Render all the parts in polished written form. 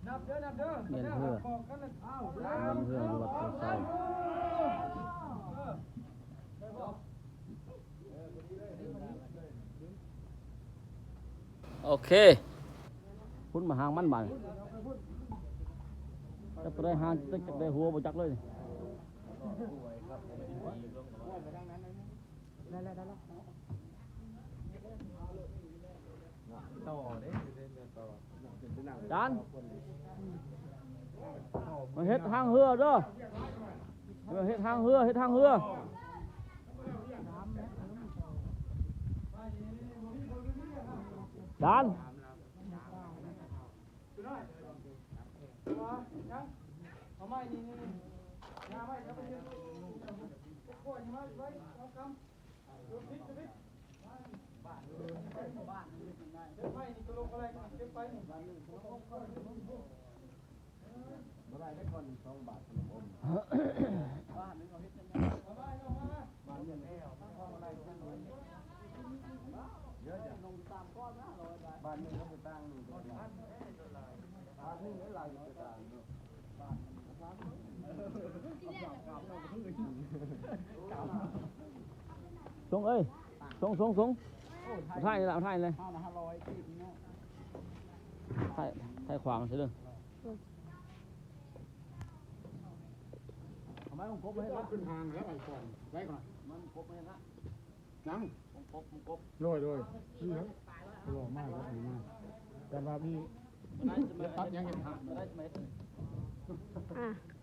นับเด้อนับเด้อ เมียนเพื่อวัดตัวเศร้าโอเคพุ่นมาหางมันบานจะไปได้หางจะได้หัวบ่จักเลยจานมาเฮ็ดทางเรือเด้อมาเฮ็ดทางเรือเฮ็ดทางเรือจานเอาไม้นี่ยาไม้ครับไปยืนโอ้ยมาไว้เอาคำดูพิษบ้านเก็บไปนี่ตัวลงอะไรเก็บไปนี่บ้านนึงบ่ได้ได้ก่อน2 บาทบ้านนึงเอาเฮ็ดจังได๋บ้านยังแอวของอะไรเยอะจ้ะลงตามก้อนนะ100 บาทบ้านนึงเขาไปตั้งนี่บ้านนึงได้หลายอยู่ต่างบ้านสงเอ้ยสงถ่ายเลยถ่ายเลยถ่ายขวางใช่เลยทำไมผมกบให้ละขึ้นทางแล้วไอ้ก่อนไว้ก่อนมันกบให้ละยังผมกบโดยนี่ครับหล่อมากครับดีมากแต่ว่ามีตัดยังเห็นทางได้ไหม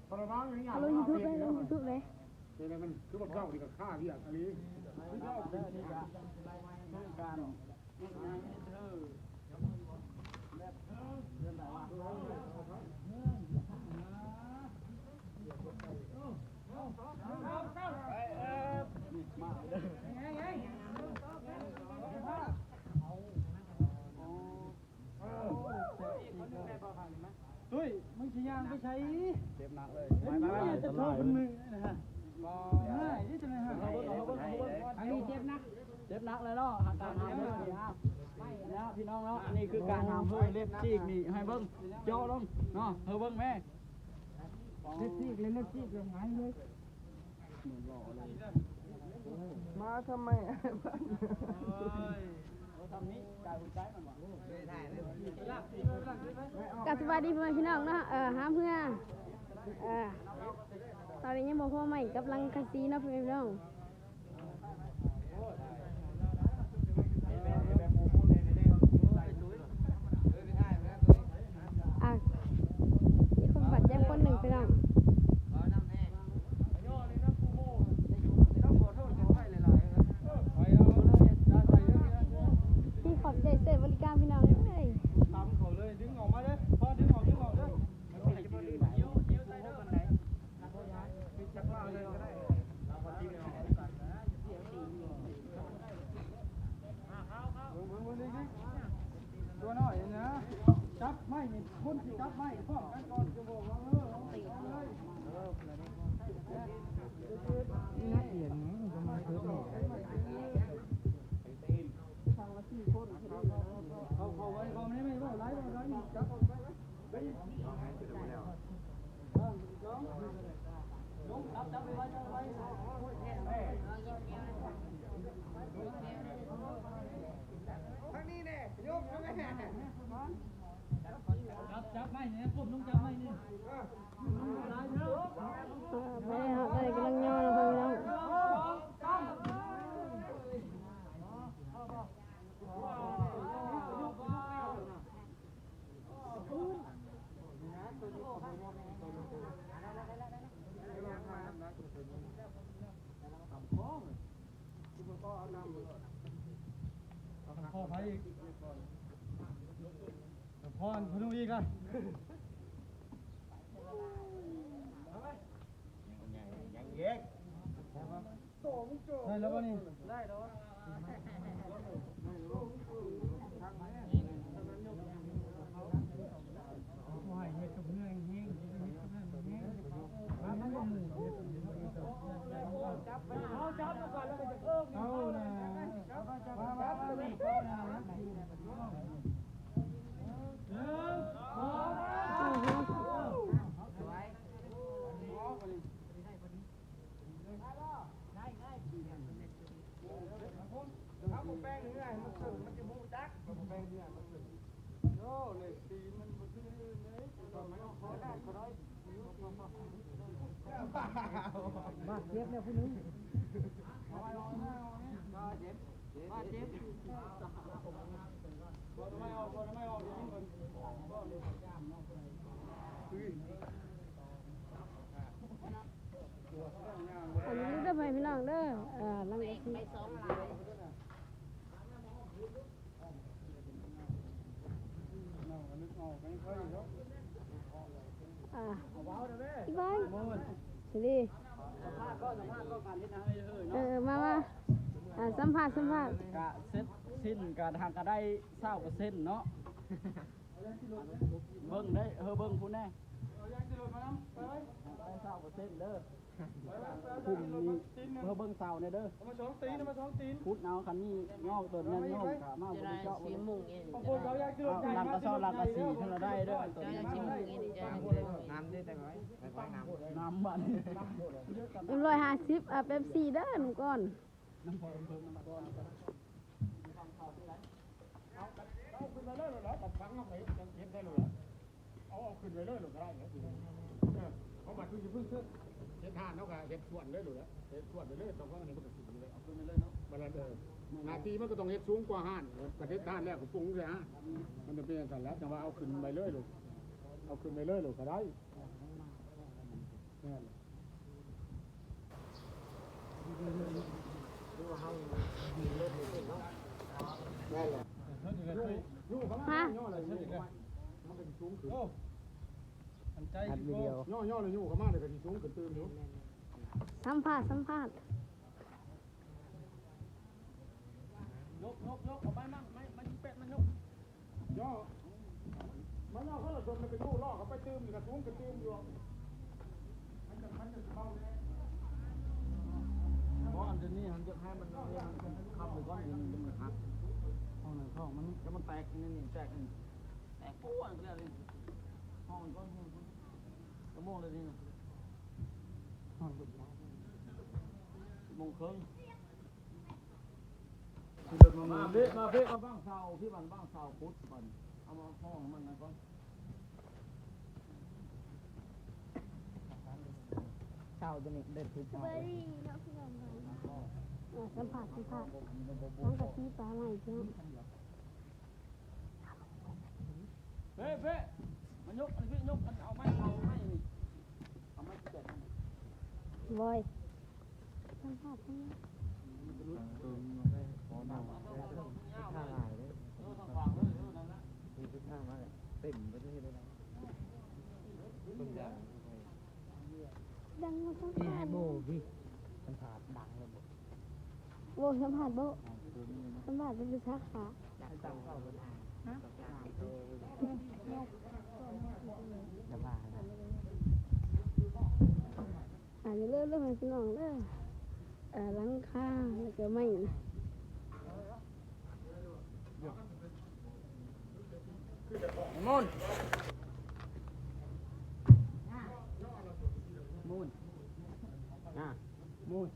พอเราบ้างอย่างเงี้ยลงยูทูบเลยลงยูทูบเลยเป็นมันคือแบบเล่าดีกับข้าที่อันนี้เล่าเป็นการตุ้ยมึงชี้ย่างไม่ใช่เจ็บหนักเลยไม่จะโทษคนมึงนะฮะไม่ที่จะไม่ฮะอันนี้เจ็บหนักเลยเนาะการทำเลยนะพี่น้องเนาะอันนี้คือการทำเพื่อเล็บจีกนี่ให้เบิ้งโจ้ลงเนาะเฮ้เบิ้งแม่เล็บจีกเลยหายเลยมาทำไมทำนี้กายหัวใจมันวะกับสวัสดีพี่น้องเนาะหาเพื่อตอนนี้ยังบอกพ่อใหม่กับลังคาซีเนาะพี่น้องมีคนบาดเจ็บคนหนึ่งพี่น้องที่ขอบใจเสร็จบริการพี่น้องเลยตามเขาเลยดึงออกมาเลยพอดึงออกเลยจักว่าเลยก็ได้ตัวน้อยนะจับไม่นี่คนที่จับไม่พร้อมกันก่อนจะบอกว่านักเรียนจะมาเกิดเหตุทางละ4 คนเขาไว้เขาไม่ว่าไล่จับไปน้องจับไปไว้ทางนี้เนี่ยยกทางนี้จับไม่เนี่ยผมต้องจับไม่เนี่ยไปหาอะไรกำลังย่อนะพี่น้องพ่อไปอีกพ่อพนุอีกอ่ะยังเย็กได้แล้วป่ะนี่ได้แล้วว่าเฮ็ดกับเนื้อแห้งมันก็หมูจับไปเอาจับก่อนแล้วก็จะเอิ้มเอานะจับ แป้งเนื้อมันสึ่งมันจะบูจักแป้งเนื้อมันสึ่งโย่เลยตีมันบ่คือเลยมันขอได้ขอได้ มาเจ็บเนี่ยผู้นึง อันนี้เด้อพี่น้องเด้อลังกะทิพี่บ้านสิดีมาสัมภาษณ์ กะเซ็ตสิ้นกะทางก็ได้20%เนาะเบิ่งได้เบิ่งผู้แน่ได้20%เด้อคุมนี้เบิ่งเสาเนี่ยเด้อ มาสองตีน พุดเอาคันนี้งอกตัวนั้นงอกกะมาบ่ได้เจาะบ่ได้ บางคนเขาอยากกิน หลังกระสอบหลังกระสีเท่าได้เด้อตัวนี้น้ำบัด 150เป๊ปซี่เด้อหนูก่อน น้ำพอเพิ่มน้ำก้อน เอาขึ้นมาเลยเหรอตัดฟังเอาไปยังเก็บได้เลยเอาขึ้นไปเลยหรือก็ได้เหรอเขาบัดคือจะพึ่งเฮ็ดทานเท่ากับเฮ็ดส่วนเลยหรือเฮ็ดส่วนไปเลยต้องว่าอันนี้มันก็ขึ้นเลยเอาขึ้นไปเลยเนาะบัดนั้นนาทีมันก็ต้องเฮ็ดสูงกว่าห้านประเทศทานแล้วก็ปรุงเลยฮะมันจะเป็นอย่างนั้นแล้วแต่ว่าเอาขึ้นไปเลยหรือเอาขึ้นไปเลยหรือก็ได้ฮะ อัดวิดีโอย่ อเลยยู่เขามาเลยก็ที่สูงขึ้นตื่นอยู่ สัมภาษณ์ ยกเอาไปมั่งไม่เป็ดมันยก ย่อมันย่อเขาละชนมันเป็นยู่ล่อเขาไปตื่นกระสูงกระตื่นอยู่มันจะเบาเลย เพราะอันนี้มันจะให้มันขับหรือก้อนอยู่นี่มันหักห้องหนึ่งห้องมันแล้วมันแตกนี่แตกปู้อันเดียวเลยห้องก้อนกระโมงเลยนี่ห้องโมงครึ่งมาเบ๊ะมาบ้างเสาพี่บ้างเสาพุทธบ้านเอามาห้องมันนะก้อนเสาจะนี่เด็ดคือเสา สัมภาษณ์ลังกะทิปลาใหม่เจ้า เบ๊ะมันยกอันนี้ยกอันเอาไม้นี่เอาไม้เจ็ด บอยสัมภาษณ์ดังมาสัมภาษณ์โบพี่สัมภาษณ์ดังเลยโบสัมภาษณ์โบสัมภาษณ์เป็นภาษาขาเริ่มให้พี่น้องเด้อหลังคาแล้วก็ไม่นะมูน